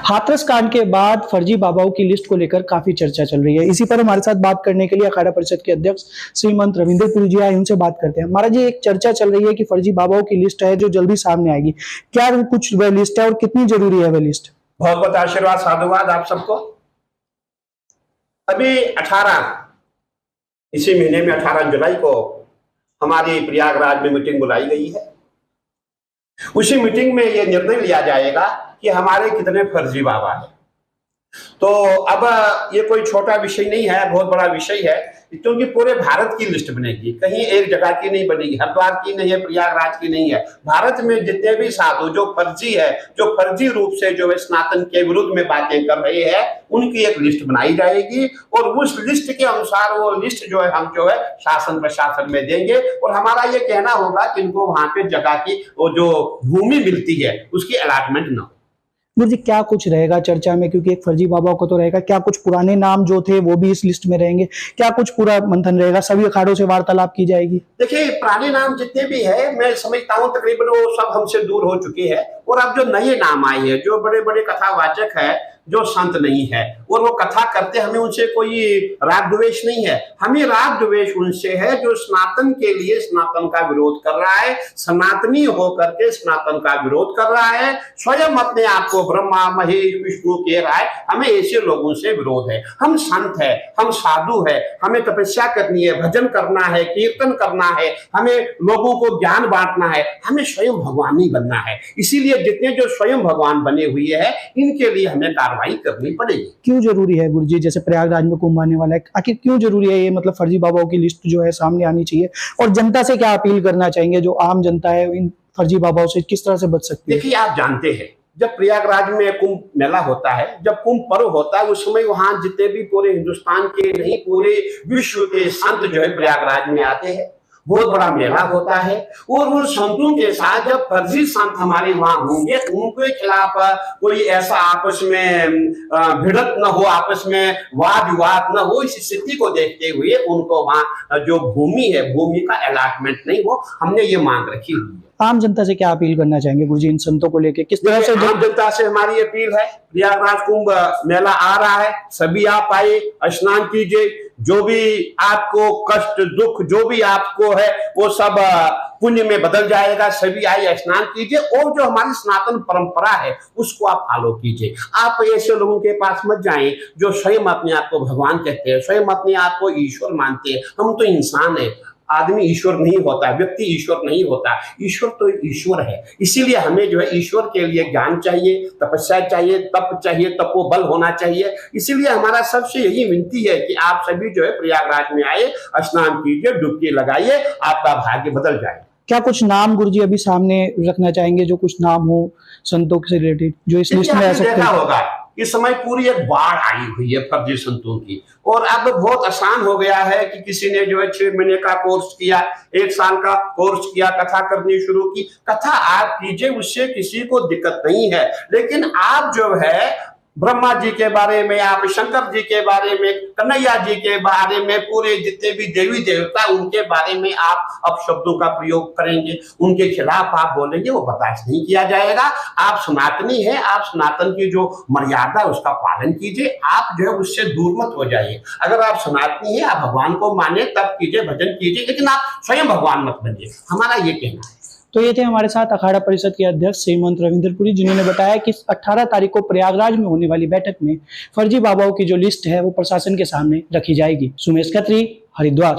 हाथरस कांड के बाद फर्जी बाबाओं की लिस्ट को लेकर काफी चर्चा चल रही है। इसी पर हमारे साथ बात करने के लिए अखाड़ा परिषद के अध्यक्ष श्रीमंत रविंद्रपुरी जी आए, उनसे बात करते हैं। महाराज जी, एक चर्चा चल रही है कि फर्जी बाबाओं की लिस्ट है जो जल्दी सामने आएगी, क्या कुछ वह लिस्ट है और कितनी जरूरी है वह लिस्ट? बहुत बहुत आशीर्वाद, साधुवाद आप सबको। अभी 18 इसी महीने में 18 जुलाई को हमारी प्रयागराज में मीटिंग बुलाई गई है। उसी मीटिंग में यह निर्णय लिया जाएगा कि हमारे कितने फर्जी बाबा हैं। तो अब ये कोई छोटा विषय नहीं है, बहुत बड़ा विषय है, क्योंकि पूरे भारत की लिस्ट बनेगी, कहीं एक जगह की नहीं बनेगी, हरिद्वार की नहीं है, प्रयागराज की नहीं है। भारत में जितने भी साधु जो फर्जी है, जो फर्जी रूप से जो है सनातन के विरुद्ध में बातें कर रहे हैं, उनकी एक लिस्ट बनाई जाएगी और उस लिस्ट के अनुसार वो लिस्ट जो है हम जो है शासन प्रशासन में देंगे और हमारा ये कहना होगा कि इनको वहां पे जगह की वो जो भूमि मिलती है उसकी अलॉटमेंट न हो। गुरु जी, क्या कुछ रहेगा चर्चा में? क्योंकि एक फर्जी बाबाओं को तो रहेगा, क्या कुछ पुराने नाम जो थे वो भी इस लिस्ट में रहेंगे? क्या कुछ पूरा मंथन रहेगा? सभी अखाड़ों से वार्तालाप की जाएगी? देखिए, पुराने नाम जितने भी है मैं समझता हूँ तकरीबन वो सब हमसे दूर हो चुके हैं और अब जो नए नाम आए हैं, जो बड़े बड़े कथावाचक है, जो संत नहीं है और वो कथा करते, हमें उनसे कोई राग द्वेष नहीं है। हमें राग द्वेष उनसे है जो सनातन के लिए सनातन का विरोध कर रहा है, सनातनी होकर के सनातन का विरोध कर रहा है, स्वयं अपने आप को ब्रह्मा महेश विष्णु कह रहा है। हमें ऐसे लोगों से विरोध है। हम संत है, हम साधु है, हमें तपस्या करनी है, भजन करना है, कीर्तन करना है, हमें लोगों को ज्ञान बांटना है, हमें स्वयं भगवान ही बनना है। इसीलिए जितने जो स्वयं भगवान बने हुए हैं इनके लिए हमें कार्रवाई करनी पड़ेगी। क्यों जरूरी है गुरुजी, जैसे प्रयागराज में कुंभ आने वाला है, आखिर क्यों जरूरी है ये? मतलब फर्जी बाबाओं की लिस्ट जो है सामने आनी चाहिए और जनता से क्या अपील करना चाहेंगे? जो आम जनता है इन फर्जी बाबाओं से किस तरह से बच सकती है? देखिए, आप जानते हैं जब प्रयागराज में कुंभ मेला होता है, जब कुंभ पर्व होता है, उस समय वहां जितने भी पूरे हिंदुस्तान के नहीं पूरे विश्व के संत जो है प्रयागराज में आते हैं। बहुत बड़ा मेला होता है और उन संतों के साथ जब फर्जी संत हमारे वहां होंगे, उनके खिलाफ कोई ऐसा आपस में भिड़त न हो, आपस में वाद विवाद न हो, इस स्थिति को देखते हुए उनको वहां जो भूमि है, भूमि का अलॉटमेंट नहीं हो, हमने ये मांग रखी हुई है। आम जनता से क्या अपील करना चाहेंगे गुरुजी इन संतों को लेकर? किस तरह से आम जनता से हमारी अपील है, प्रयागराज कुंभ मेला आ रहा है, सभी आप आइए, स्नान कीजिए, जो भी आपको कष्ट दुख जो भी आपको है वो सब पुण्य में बदल जाएगा। सभी आइए, स्नान कीजिए और जो हमारी सनातन परंपरा है उसको आप फॉलो कीजिए। आप ऐसे लोगों के पास मत जाएं जो स्वयं अपने आप को भगवान कहते हैं, स्वयं अपने आप को ईश्वर मानते हैं। हम तो इंसान है, आदमी ईश्वर नहीं होता, व्यक्ति ईश्वर नहीं होता, ईश्वर तो ईश्वर है। इसीलिए हमें जो है ईश्वर के लिए ज्ञान चाहिए, तपस्या चाहिए, तप चाहिए, तपोबल होना चाहिए। इसीलिए हमारा सबसे यही विनती है कि आप सभी जो है प्रयागराज में आए, स्नान कीजिए, डुबकी लगाइए, आपका भाग्य बदल जाए। क्या कुछ नाम गुरुजी अभी सामने रखना चाहेंगे, जो कुछ नाम हो संतों से रिलेटेड जो इस लिस्ट में आ सकते हैं? होगा इस समय पूरी एक बाढ़ आई हुई है फर्जी संतों की और अब बहुत आसान हो गया है कि किसी ने जो है 6 महीने का कोर्स किया, 1 साल का कोर्स किया, कथा करनी शुरू की। कथा आप कीजिए, उससे किसी को दिक्कत नहीं है, लेकिन आप जो है ब्रह्मा जी के बारे में, आप शंकर जी के बारे में, कन्हैया जी के बारे में, पूरे जितने भी देवी देवता उनके बारे में आप अपशब्दों का प्रयोग करेंगे, उनके खिलाफ आप बोलेंगे, वो बर्दाश्त नहीं किया जाएगा। आप सनातनी है, आप सनातन की जो मर्यादा है उसका पालन कीजिए, आप जो है उससे दूर मत हो जाइए। अगर आप सनातनी है, आप भगवान को माने तब कीजिए, भजन कीजिए, लेकिन आप स्वयं भगवान मत बनिए, हमारा ये कहना है। तो ये थे हमारे साथ अखाड़ा परिषद के अध्यक्ष श्रीमंत रविंद्रपुरी, जिन्होंने बताया कि 18 तारीख को प्रयागराज में होने वाली बैठक में फर्जी बाबाओं की जो लिस्ट है वो प्रशासन के सामने रखी जाएगी। सुमेश खत्री, हरिद्वार।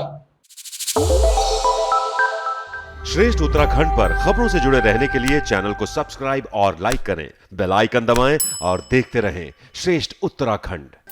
श्रेष्ठ उत्तराखंड पर खबरों से जुड़े रहने के लिए चैनल को सब्सक्राइब और लाइक करें, बेल आइकन दबाएं और देखते रहें श्रेष्ठ उत्तराखंड।